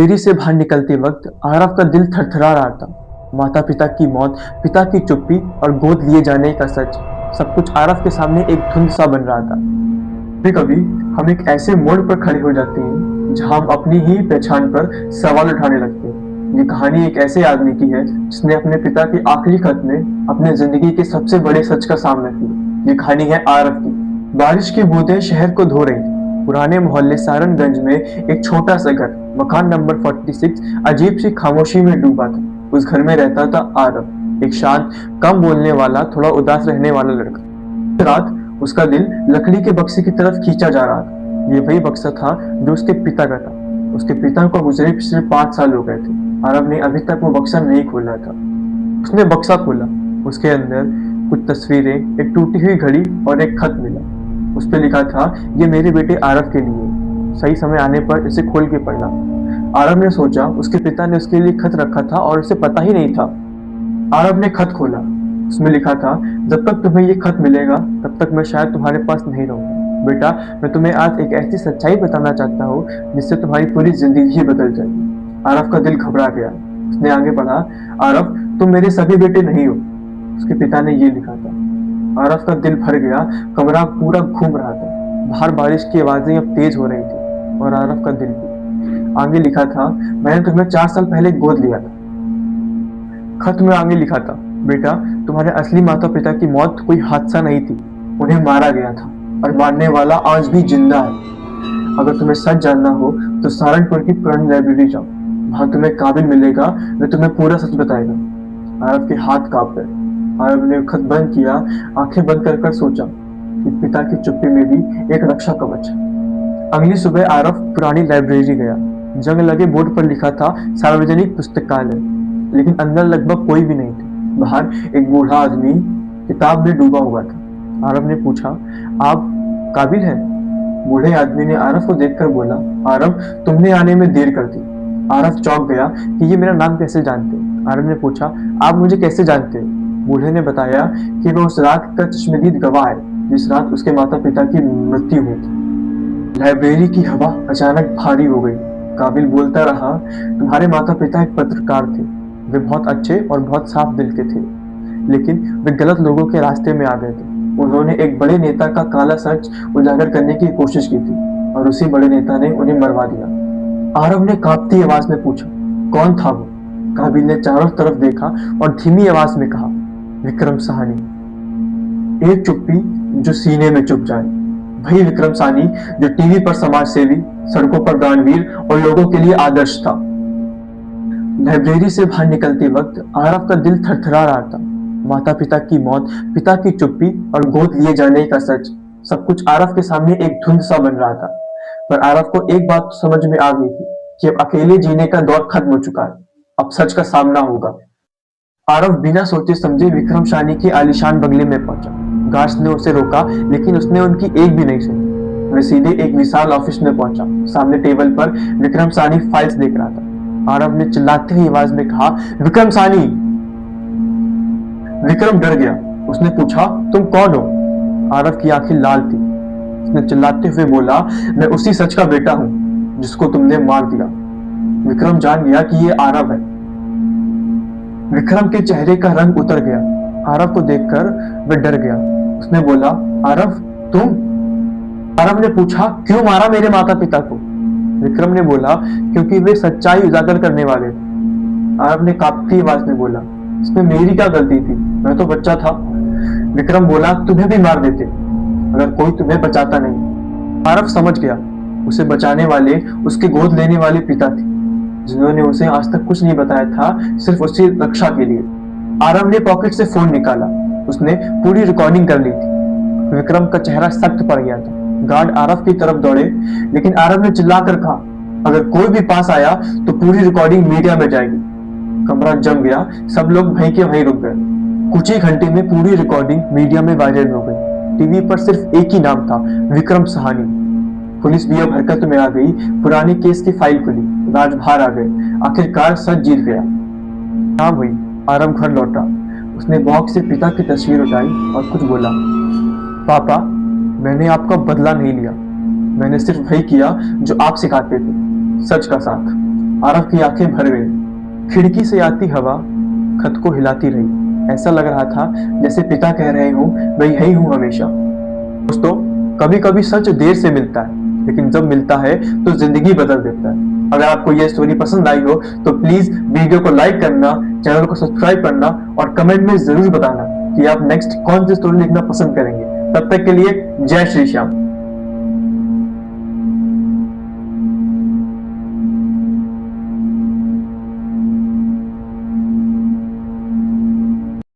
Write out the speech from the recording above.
देरी से बाहर निकलते वक्त आरव का दिल थरथरा रहा था। माता पिता की मौत, पिता की चुप्पी और गोद लिए जाने का सच, सब कुछ आरव के सामने एक धुंध सा बन रहा था। कभी कभी हम एक ऐसे मोड़ पर खड़े हो जाते हैं जहां हम अपनी ही पहचान पर सवाल उठाने लगते हैं। ये कहानी एक ऐसे आदमी की है जिसने अपने पिता के आखिरी खत में अपने जिंदगी के सबसे बड़े सच का सामना किया। ये कहानी है आरव की। बारिश की बूंदें शहर को धो रही थी। पुराने मोहल्ले सारनगंज में एक छोटा सा घर, मकान नंबर 46, अजीब सी खामोशी में डूबा था। उस घर में रहता था आरव, एक शांत, कम बोलने वाला, थोड़ा उदास रहने वाला लड़का। रात उसका दिल लकड़ी के बक्से की तरफ खींचा जा रहा था। ये वही बक्सा था जो उसके पिता का था। उसके पिता को गुजरे पिछले 5 साल हो गए थे। आरव ने अभी तक वो बक्सा नहीं खोला था। उसने बक्सा खोला। उसके अंदर कुछ तस्वीरें, एक टूटी हुई घड़ी और एक खत मिला। उस पर लिखा था, ये मेरे बेटे आरव के लिए, सही समय आने पर इसे खोल के पढ़ना। आरव ने सोचा उसके पिता ने उसके लिए खत रखा था और उसे पता ही नहीं था। आरव ने खत खोला। उसमें लिखा था, जब तक तुम्हें ये खत मिलेगा तब तक मैं शायद तुम्हारे पास नहीं रहूंगा। बेटा, मैं तुम्हें आज एक ऐसी सच्चाई बताना चाहता हूँ जिससे तुम्हारी पूरी जिंदगी ही बदल जाएगी। आरव का दिल घबरा गया। उसने आगे पढ़ा, आरव, तुम मेरे सभी बेटे नहीं हो। उसके पिता ने ये लिखा था। आरव का दिल भर गया। कमरा पूरा घूम रहा था। बाहर बारिश की आवाजें अब तेज हो रही थी और आरव का दिल भी। आगे लिखा था, मैंने तुम्हें 4 साल पहले गोद लिया था। खत में आगे लिखा था, बेटा, तुम्हारे असली माता पिता की मौत कोई हादसा नहीं थी, उन्हें मारा गया था और मारने वाला आज भी जिंदा है। अगर तुम्हें सच जानना हो तो सहारनपुर की पुरानी लाइब्रेरी जाओ, वहां तुम्हें काबिल मिलेगा, वे तुम्हें पूरा सच बताएगा। आरव के हाथ कांप गए। आरव ने खत बंद किया, आंखें बंद कर सोचा कि पिता की चुप्पी में भी एक रक्षा कवच है। अगली सुबह आरव पुरानी लाइब्रेरी गया। जंग लगे बोर्ड पर लिखा था, सार्वजनिक पुस्तकालय, लेकिन अंदर लगभग कोई भी नहीं था। बाहर एक बूढ़ा आदमी किताब में डूबा हुआ था। आरव ने पूछा, आप काबिल हैं? बूढ़े आदमी ने आरव को देखकर बोला, आरव, तुमने आने में देर कर दी। आरव चौंक गया कि ये मेरा नाम कैसे जानते हैं। आरव ने पूछा, आप मुझे कैसे जानते हैं? बूढ़े ने बताया कि वह उस रात का चश्मदीद गवाह है जिस रात उसके माता पिता की मृत्यु हुई थी। लाइब्रेरी की हवा अचानक भारी हो गई। काबिल बोलता रहा, तुम्हारे माता पिता एक पत्रकार थे। वे बहुत अच्छे और बहुत साफ दिल के थे, लेकिन वे गलत लोगों के रास्ते में आ गए थे। उन्होंने एक बड़े नेता का काला सच उजागर करने की कोशिश की थी और उसी बड़े नेता ने उन्हें मरवा दिया। आरव ने कांपती आवाज में पूछा, कौन था वो? काबिल ने चारों तरफ देखा और धीमी आवाज में कहा, विक्रम साहनी। एक चुप्पी जो सीने में चुप जाए। वही विक्रम साहनी जो टीवी पर समाज सेवी, सड़कों पर दानवीर और लोगों के लिए आदर्श था। लाइब्रेरी से बाहर निकलते वक्त आरव का दिल थरथरा रहा था। माता पिता की मौत, पिता की चुप्पी और गोद लिए जाने का सच, सब कुछ आरव के सामने एक धुंध सा बन रहा था। पर आरव को एक बात समझ में आ गई थी कि अब अकेले जीने का दौर खत्म हो चुका है। अब सच का सामना होगा। आरव बिना सोचे समझे विक्रम साहनी के आलीशान बंगले में पहुंचा। गार्ड्स ने उसे रोका, लेकिन उसने उनकी एक भी नहीं सुनी। वह सीधे एक विशाल ऑफिस में पहुंचा। सामने टेबल पर विक्रम साहनी फाइल्स देख रहा था। आरव ने चिल्लाते हुए आवाज में कहा, विक्रम साहनी। विक्रम डर गया। उसने पूछा, तुम कौन हो? आरव की आंखें लाल थी। उसने चिल्लाते हुए बोला, मैं उसी सच का बेटा हूं जिसको तुमने मार दिया। विक्रम जान गया कि ये आरव है। विक्रम के चेहरे का रंग उतर गया। आरव को देखकर वह डर गया। उसने बोला, आरव, तुम? आरव ने पूछा, क्यों मारा मेरे माता पिता को? विक्रम ने बोला, क्योंकि वे सच्चाई उजागर करने वाले थे। आरव ने कांपती आवाज में बोला, इसमें मेरी क्या गलती थी? मैं तो बच्चा था। विक्रम बोला, तुम्हें भी मार देते अगर कोई तुम्हें बचाता नहीं। आरव समझ गया, उसे बचाने वाले उसके गोद लेने वाले पिता थे, जिन्होंने उसे आज तक कुछ नहीं बताया था, सिर्फ उसकी रक्षा के लिए। आरव ने पॉकेट से फोन निकाला। उसने पूरी रिकॉर्डिंग कर ली थी। विक्रम का चेहरा सख्त पड़ गया था। गार्ड आरव की तरफ दौड़े, लेकिन आरव ने चिल्लाकर कहा, अगर कोई भी पास आया तो पूरी रिकॉर्डिंग मीडिया में जाएगी। कमरा जम गया। सब लोग वहीं के वहीं रुक गए। कुछ ही घंटे में पूरी रिकॉर्डिंग मीडिया में वायरल हो गई। टीवी पर सिर्फ एक ही नाम था, विक्रम साहनी। पुलिस भी अब हरकत में आ गई। पुराने केस की फाइल खुली। राज बाहर आ गए। आखिरकार सच जीत गया। शाम हुई। आरव घर लौटा। उसने बॉक्स से पिता की तस्वीर उठाई और कुछ बोला, पापा, मैंने आपका बदला नहीं लिया। मैंने सिर्फ वही किया जो आप सिखाते थे, सच का साथ। आरव की आंखें भर गई। खिड़की से आती हवा खत को हिलाती रही। ऐसा लग रहा था जैसे पिता कह रहे हूँ, मैं यही हूँ हमेशा। दोस्तों, कभी कभी सच देर से मिलता है, लेकिन जब मिलता है तो जिंदगी बदल देता है। अगर आपको यह स्टोरी पसंद आई हो तो प्लीज वीडियो को लाइक करना, चैनल को सब्सक्राइब करना और कमेंट में जरूर बताना कि आप नेक्स्ट कौन सी स्टोरी लिखना पसंद करेंगे। तब तक के लिए जय श्री श्याम।